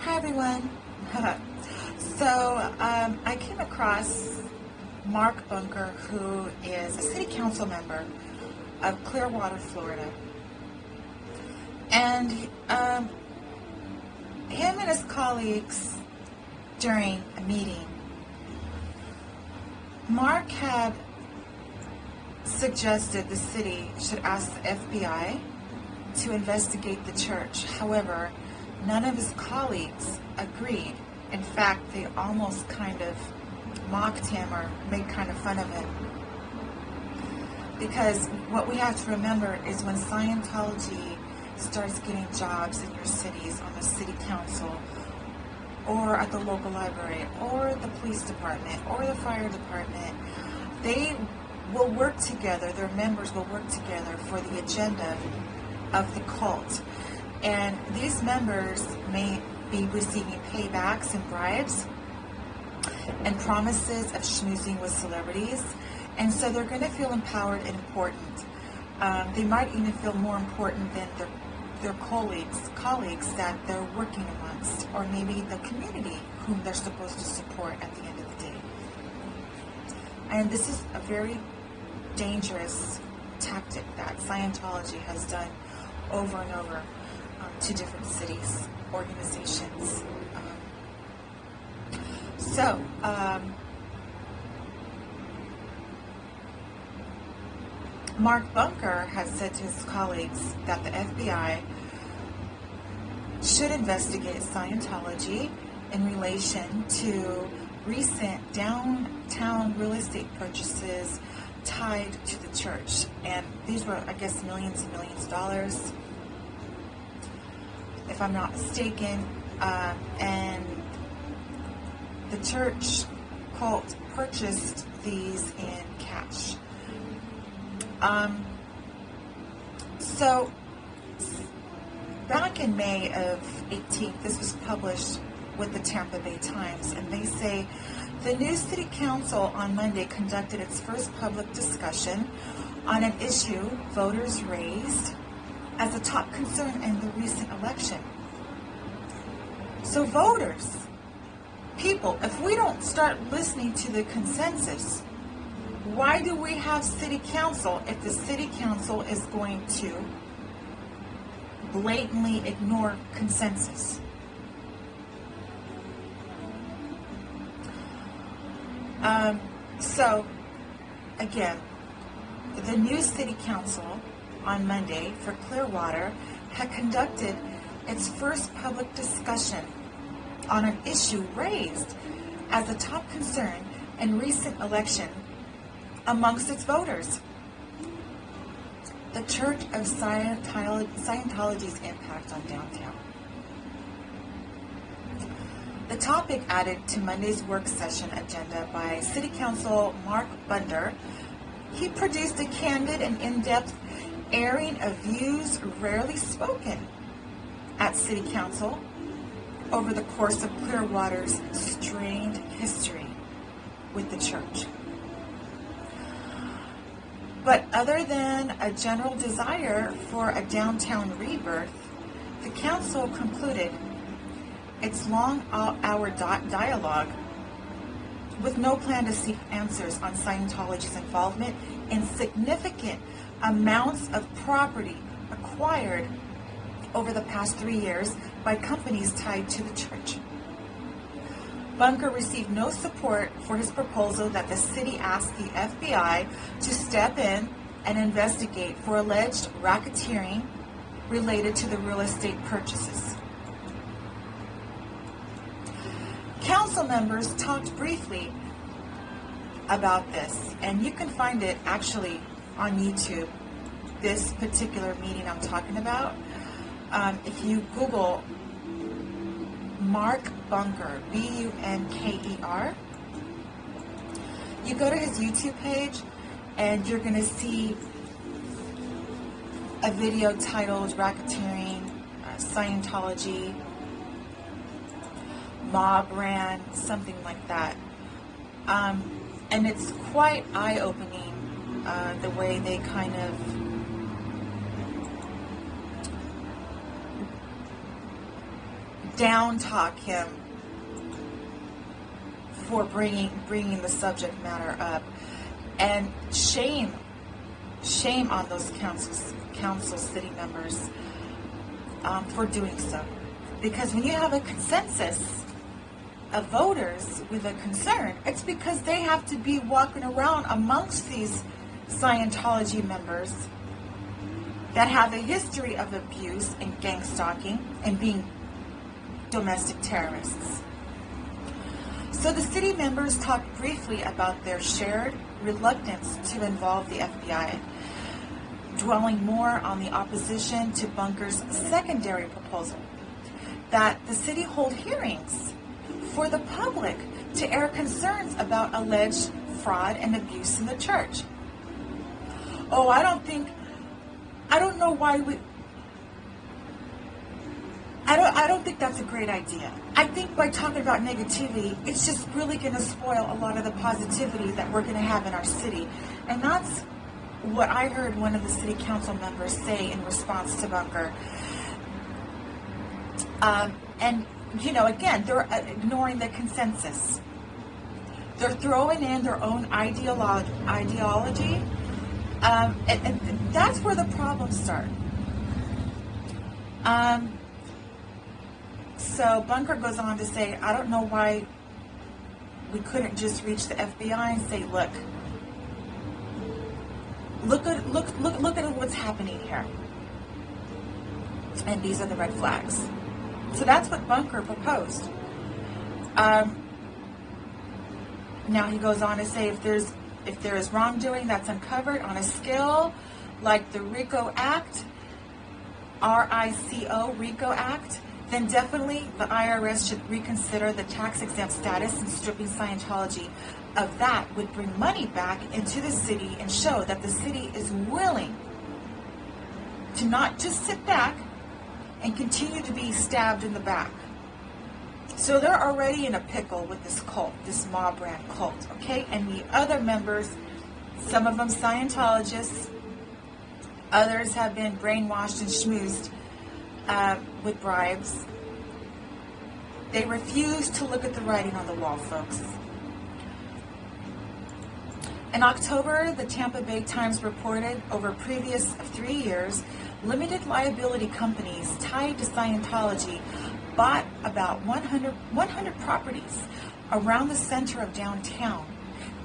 Hi everyone. I came across Mark Bunker, who is a city council member of Clearwater, Florida. And him and his colleagues, during a meeting, Mark had suggested the city should ask the FBI to investigate the church. However, none of his colleagues agreed. In fact, they almost kind of mocked him or made kind of fun of him. Because what we have to remember is when Scientology starts getting jobs in your cities on the city council or at the local library or the police department or the fire department, they will work together, their members will work together for the agenda of the cult. And these members may be receiving paybacks and bribes and promises of schmoozing with celebrities. And so they're going to feel empowered and important. They might even feel more important than their colleagues that they're working amongst, or maybe the community whom they're supposed to support at the end of the day. And this is a very dangerous tactic that Scientology has done over and over to different cities, organizations. Mark Bunker has said to his colleagues that the FBI should investigate Scientology in relation to recent downtown real estate purchases tied to the church. And these were, I guess, millions and millions of dollars, if I'm not mistaken. And the church cult purchased these in cash. So back in May of 18th, this was published with the Tampa Bay Times, and they say the new city council on Monday conducted its first public discussion on an issue voters raised as a top concern in the recent election. So voters, people, if we don't start listening to the consensus, why do we have city council if the city council is going to blatantly ignore consensus? So again, the new city council on Monday for Clearwater had conducted its first public discussion on an issue raised as a top concern in recent election amongst its voters: the Church of Scientology's impact on downtown. The topic added to Monday's work session agenda by City Council Mark Bunker. He produced a candid and in-depth airing of views rarely spoken at City Council over the course of Clearwater's strained history with the church. But other than a general desire for a downtown rebirth, the council concluded its long-hour dialogue with no plan to seek answers on Scientology's involvement in significant amounts of property acquired over the past 3 years by companies tied to the church. Bunker received no support for his proposal that the city ask the FBI to step in and investigate for alleged racketeering related to the real estate purchases. Council members talked briefly about this, and you can find it actually on YouTube, this particular meeting I'm talking about. If you Google Mark Bunker, B-U-N-K-E-R, you go to his YouTube page and you're going to see a video titled Racketeering, Scientology, Mob Ran, something like that. And it's quite eye-opening, the way they kind of down talk him for bringing the subject matter up, and shame on those council city members for doing so. Because when you have a consensus of voters with a concern, it's because they have to be walking around amongst these Scientology members that have a history of abuse and gang stalking and being domestic terrorists. So the city members talked briefly about their shared reluctance to involve the FBI, dwelling more on the opposition to Bunker's secondary proposal, that the city hold hearings for the public to air concerns about alleged fraud and abuse in the church. Oh, I don't think that's a great idea. I think by talking about negativity, it's just really going to spoil a lot of the positivity that we're going to have in our city. And that's what I heard one of the city council members say in response to Bunker. And, you know, again, they're ignoring the consensus. They're throwing in their own ideology. And that's where the problems start. So Bunker goes on to say, I don't know why we couldn't just reach the FBI and say, look at what's happening here. And these are the red flags. So that's what Bunker proposed. Now he goes on to say, if there is wrongdoing that's uncovered on a scale like the RICO Act, RICO Act, then definitely the IRS should reconsider the tax-exempt status, and stripping Scientology of that would bring money back into the city and show that the city is willing to not just sit back and continue to be stabbed in the back. So they're already in a pickle with this cult, this mob brand cult, okay? And the other members, some of them Scientologists, others have been brainwashed and schmoozed with bribes. They refuse to look at the writing on the wall, folks. In October, the Tampa Bay Times reported over previous 3 years, limited liability companies tied to Scientology bought about 100 properties around the center of downtown.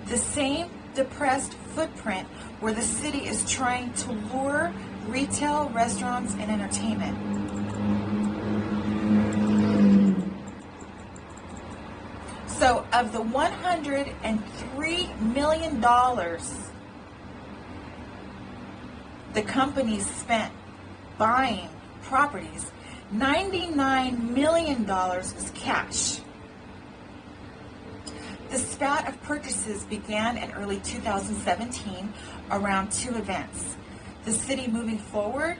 The same depressed footprint where the city is trying to lure retail, restaurants, and entertainment. So of the $103 million the companies spent buying properties, $99 million was cash. The spat of purchases began in early 2017 around two events. The city moving forward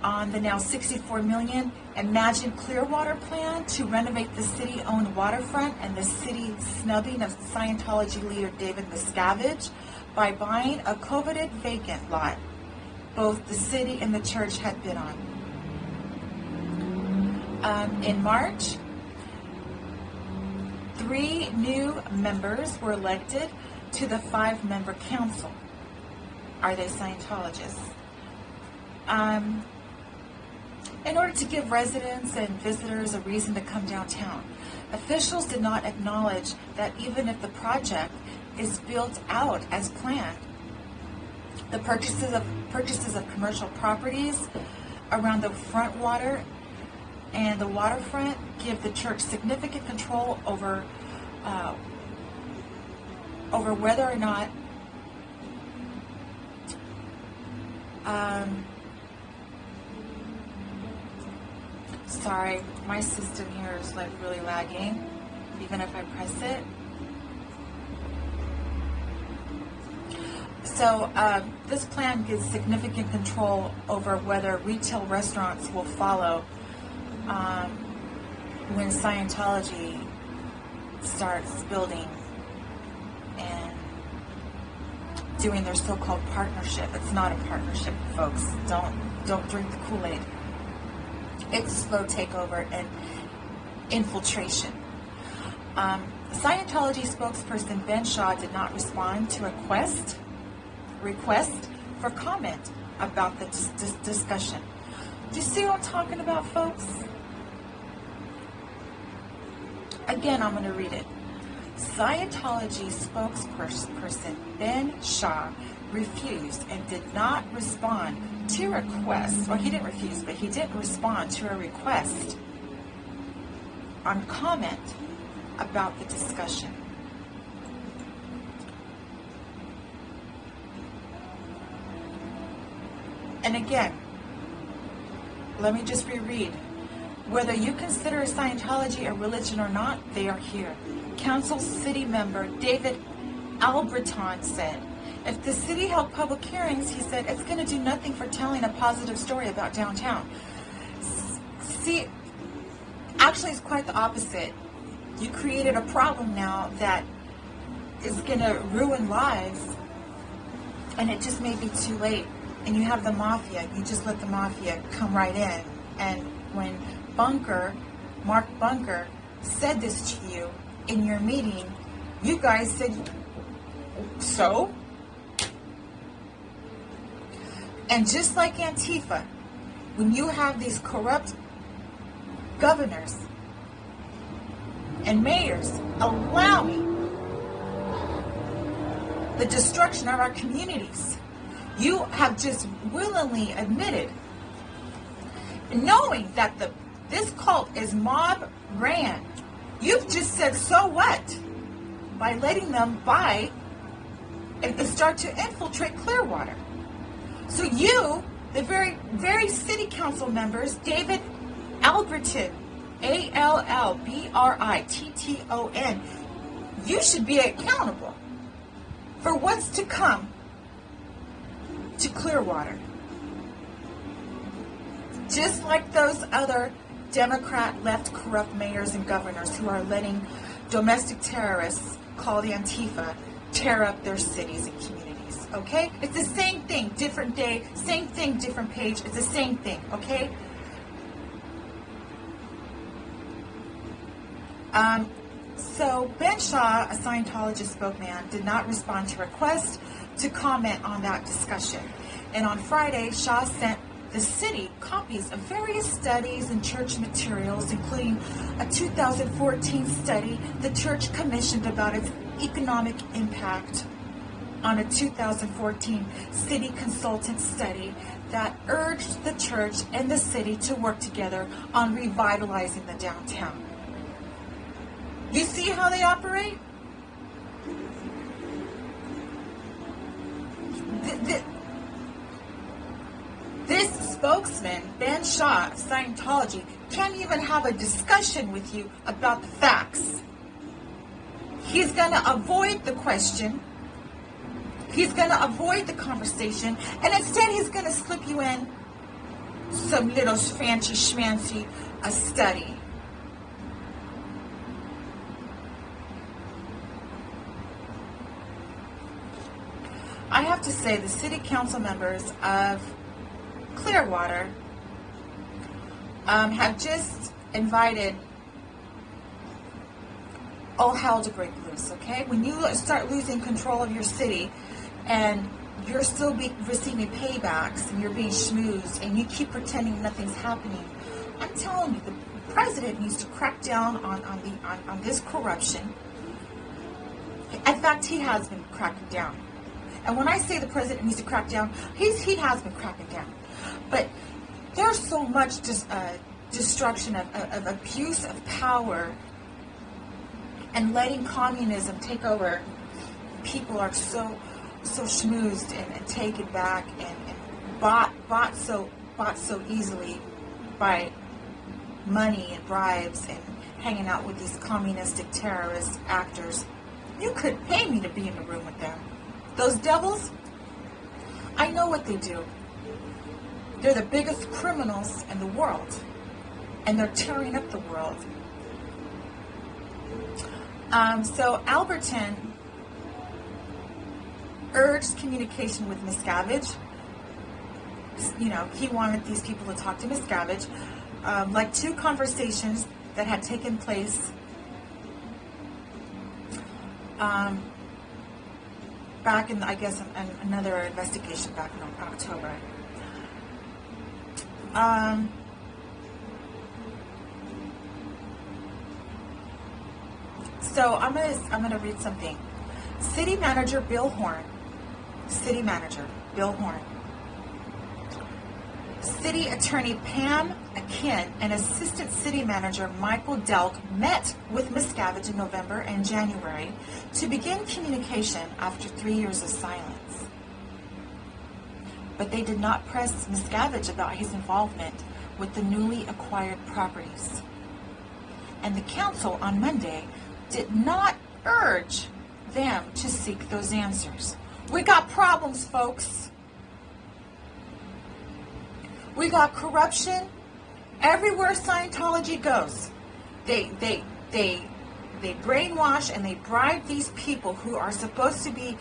on the now $64 million Imagine Clearwater plan to renovate the city-owned waterfront, and the city snubbing of Scientology leader David Miscavige by buying a coveted vacant lot both the city and the church had bid on. In March, 3 new members were elected to the 5-member council. Are they Scientologists? In order to give residents and visitors a reason to come downtown, officials did not acknowledge that even if the project is built out as planned, the purchases of commercial properties around the front water and the waterfront give the church significant control over whether or not sorry, my system here is like really lagging, even if I press it. So this plan gives significant control over whether retail restaurants will follow when Scientology starts building and doing their so-called partnership. It's not a partnership, folks. Don't drink the Kool-Aid. It's a slow takeover, and infiltration. Scientology spokesperson Ben Shaw did not respond to a request for comment about the discussion. Do you see what I'm talking about, folks? Again, I'm going to read it. Scientology spokesperson Ben Shaw refused and did not respond to a request, or he didn't refuse, but he didn't respond to a request on comment about the discussion. And again, let me just reread. Whether you consider Scientology a religion or not, they are here. Council City member David Albritton said, if the city held public hearings, he said, it's going to do nothing for telling a positive story about downtown. See, actually it's quite the opposite. You created a problem now that is going to ruin lives, and it just may be too late. And you have the mafia. You just let the mafia come right in. And when Mark Bunker, said this to you in your meeting, you guys said, so? And just like Antifa, when you have these corrupt governors and mayors allowing the destruction of our communities, you have just willingly admitted, knowing that this cult is mob ran. You've just said, so what? By letting them buy and start to infiltrate Clearwater. So you, the very city council members, David Albritton, Albritton, you should be accountable for what's to come to Clearwater. Just like those other Democrat left corrupt mayors and governors who are letting domestic terrorists called Antifa tear up their cities and communities, okay? It's the same thing, different day, same thing, different page, it's the same thing, okay? So Ben Shaw, a Scientologist spokesman, did not respond to requests to comment on that discussion. And on Friday, Shaw sent the city copies of various studies and church materials, including a 2014 study the church commissioned about its economic impact on a 2014 city consultant study that urged the church and the city to work together on revitalizing the downtown. You see how they operate? This spokesman, Ben Shaw of Scientology, can't even have a discussion with you about the facts. He's going to avoid the question. He's going to avoid the conversation. And instead, he's going to slip you in some little fancy schmancy study. I have to say, the city council members of Clearwater have just invited all hell to break loose, okay? When you start losing control of your city and you're still receiving paybacks and you're being schmoozed and you keep pretending nothing's happening, I'm telling you, the president needs to crack down on this corruption. In fact, he has been cracking down. And when I say the president needs to crack down, he has been cracking down. But there's so much destruction of abuse of power and letting communism take over. People are so schmoozed and taken back and bought so easily by money and bribes and hanging out with these communistic terrorist actors. You could pay me to be in the room with them. Those devils, I know what they do. They're the biggest criminals in the world, and they're tearing up the world. So Alberton urged communication with Miscavige. You know, he wanted these people to talk to Miscavige. Like 2 conversations that had taken place back in, I guess, another investigation back in October. So I'm gonna read something. City Manager Bill Horn, City Attorney Pam Akin and Assistant City Manager Michael Delk met with Miscavige in November and January to begin communication after 3 years of silence. But they did not press Miscavige about his involvement with the newly acquired properties. And the council on Monday did not urge them to seek those answers. We got problems, folks. We got corruption everywhere Scientology goes. They brainwash and they bribe these people who are supposed to be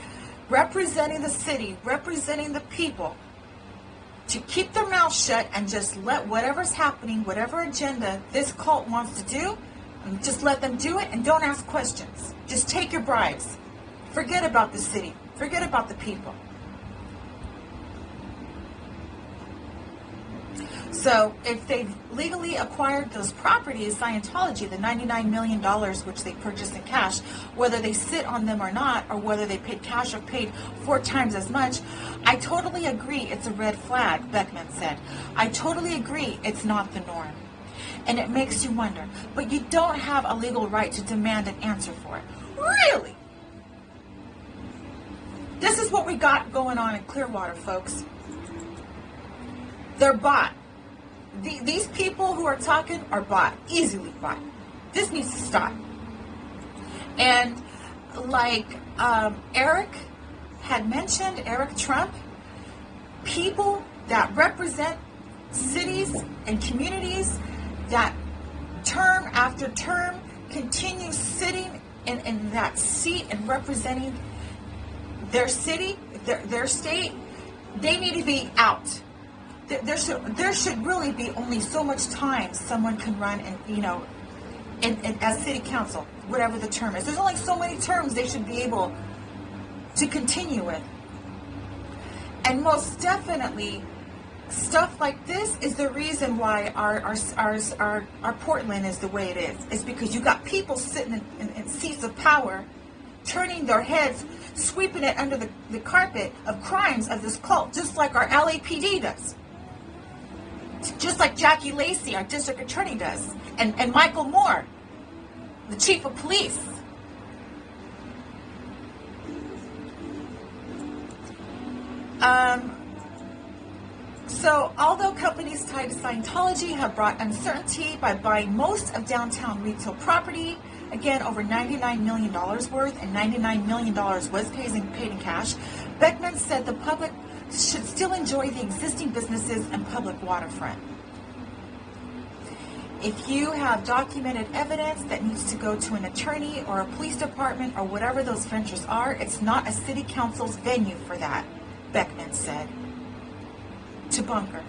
representing the city, representing the people, to keep their mouth shut and just let whatever's happening, whatever agenda this cult wants to do, and just let them do it and don't ask questions. Just take your bribes. Forget about the city. Forget about the people. So if they've legally acquired those properties, Scientology, the $99 million which they purchased in cash, whether they sit on them or not, or whether they paid cash or paid 4 times as much, I totally agree it's a red flag, Beckman said. I totally agree it's not the norm. And it makes you wonder, but you don't have a legal right to demand an answer for it. Really? This is what we got going on in Clearwater, folks. They're bought. These people who are talking are bought, easily bought. This needs to stop. And like Eric had mentioned, Eric Trump, people that represent cities and communities that term after term continue sitting in that seat and representing their city, their state, they need to be out. There should really be only so much time someone can run as city council, whatever the term is. There's only so many terms they should be able to continue with. And most definitely, stuff like this is the reason why our Portland is the way it is. It's because you got people sitting in seats of power, turning their heads, sweeping it under the carpet of crimes of this cult, just like our LAPD does. Just like Jackie Lacey, our district attorney, does. And Michael Moore, the chief of police. So, although companies tied to Scientology have brought uncertainty by buying most of downtown retail property, again, over $99 million worth, and $99 million was paid in cash, Beckman said the public should still enjoy the existing businesses and public waterfront. If you have documented evidence that needs to go to an attorney or a police department or whatever those ventures are, it's not a city council's venue for that, Beckman said to Bunker.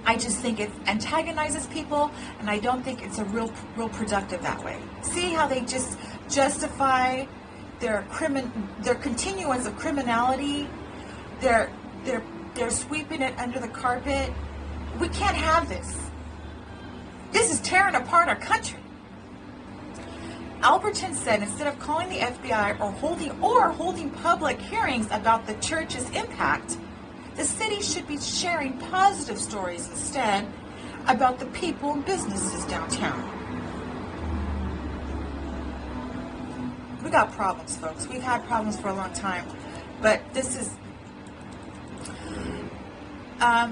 I just think it antagonizes people, and I don't think it's a real productive that way. See how they just justify their continuance of criminality. They're sweeping it under the carpet. We can't have this. This is tearing apart our country. Alberton said instead of calling the FBI or holding public hearings about the church's impact, the city should be sharing positive stories instead about the people and businesses downtown. We got problems, folks. We've had problems for a long time, but this is...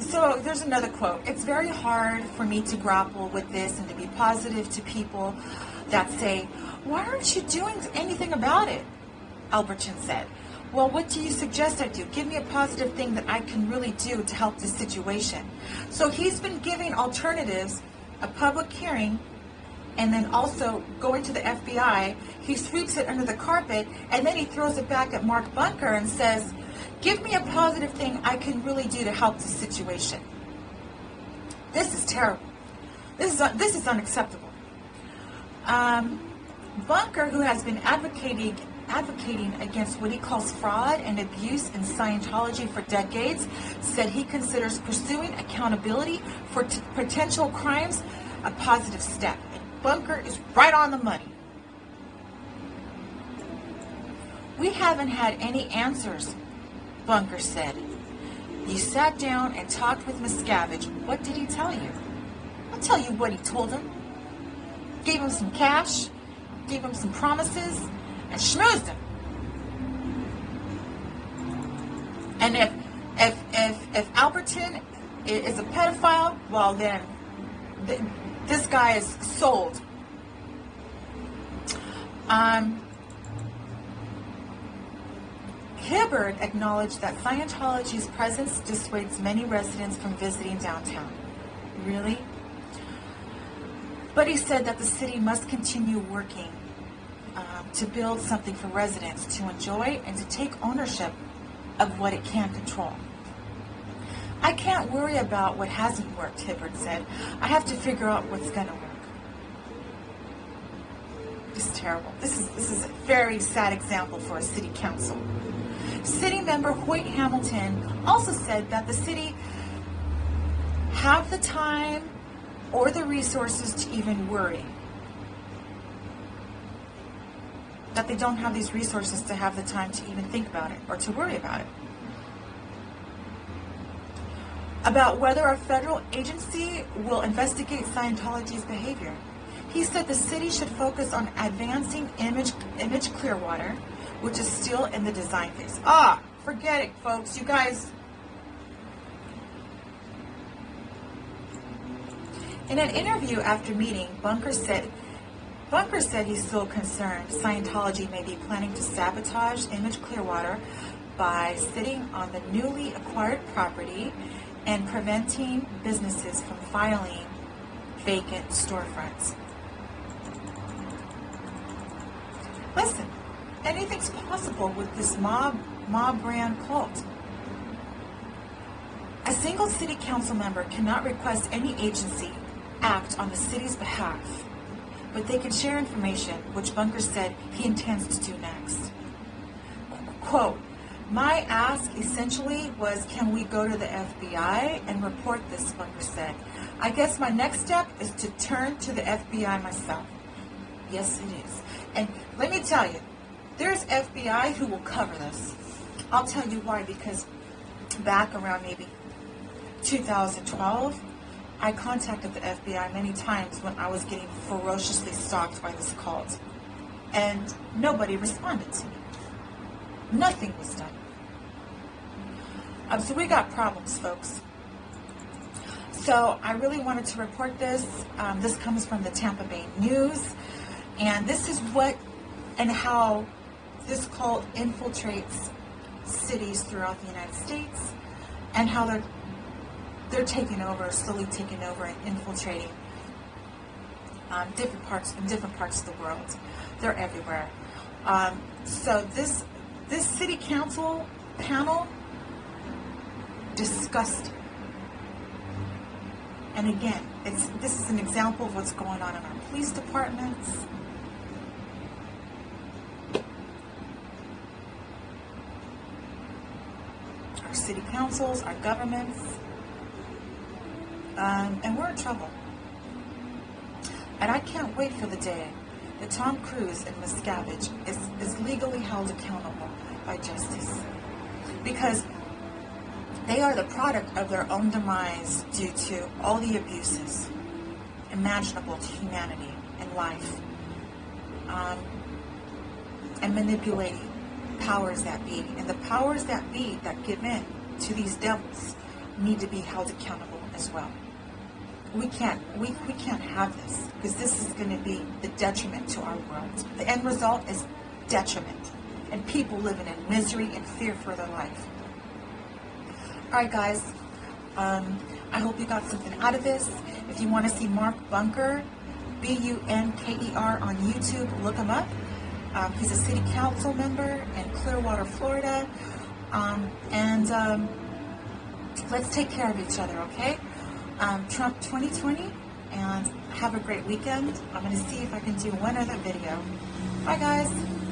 So there's another quote. It's very hard for me to grapple with this and to be positive to people that say, why aren't you doing anything about it? Alberton said. Well, what do you suggest I do? Give me a positive thing that I can really do to help this situation. So he's been giving alternatives, a public hearing, and then also going to the FBI. He sweeps it under the carpet, and then he throws it back at Mark Bunker and says, give me a positive thing I can really do to help the situation. This is terrible. This is unacceptable. Bunker, who has been advocating against what he calls fraud and abuse in Scientology for decades, said he considers pursuing accountability for potential crimes a positive step. And Bunker is right on the money. We haven't had any answers, Bunker said. You sat down and talked with Miscavige. What did he tell you? I'll tell you what he told him. Gave him some cash, gave him some promises, and schmoozed him. And if Alberton is a pedophile, well then this guy is sold. Hibbard acknowledged that Scientology's presence dissuades many residents from visiting downtown. Really? But he said that the city must continue working to build something for residents to enjoy and to take ownership of what it can control. I can't worry about what hasn't worked, Hibbard said. I have to figure out what's going to work. This is terrible. This is a very sad example for a city council. City member Hoyt Hamilton also said that the city have the time or the resources to even worry. That they don't have these resources to have the time to even think about it or to worry about it. About whether a federal agency will investigate Scientology's behavior. He said the city should focus on advancing image Clearwater, which is still in the design phase. Forget it, folks. You guys. In an interview after meeting, Bunker said he's still concerned Scientology may be planning to sabotage Image Clearwater by sitting on the newly acquired property and preventing businesses from filing vacant storefronts. Listen, anything's possible with this mob brand cult. A single city council member cannot request any agency act on the city's behalf, but they can share information, which Bunker said he intends to do next. Quote, my ask essentially was, can we go to the FBI and report this, Bunker said. I guess my next step is to turn to the FBI myself. Yes, it is. And let me tell you, there's FBI who will cover this. I'll tell you why, because back around maybe 2012, I contacted the FBI many times when I was getting ferociously stalked by this cult. And nobody responded to me. Nothing was done. So we got problems, folks. So I really wanted to report this. This comes from the Tampa Bay News. And this is what and how this cult infiltrates cities throughout the United States, and how they're taking over, slowly taking over and infiltrating different parts of the world. They're everywhere. So this city council panel, disgusting. And again, this is an example of what's going on in our police departments. Our city councils, our governments. And we're in trouble. And I can't wait for the day that Tom Cruise and Miscavige is legally held accountable by justice. Because they are the product of their own demise due to all the abuses imaginable to humanity and life. And manipulating powers that be. And the powers that be that give in to these devils need to be held accountable as well. We can't have this, because this is going to be the detriment to our world. The end result is detriment, and people living in misery and fear for their life. All right, guys. I hope you got something out of this. If you want to see Mark Bunker, Bunker on YouTube, look him up. He's a city council member in Clearwater, Florida. Let's take care of each other, okay? Trump 2020 and have a great weekend. I'm going to see if I can do one other video. Bye, guys.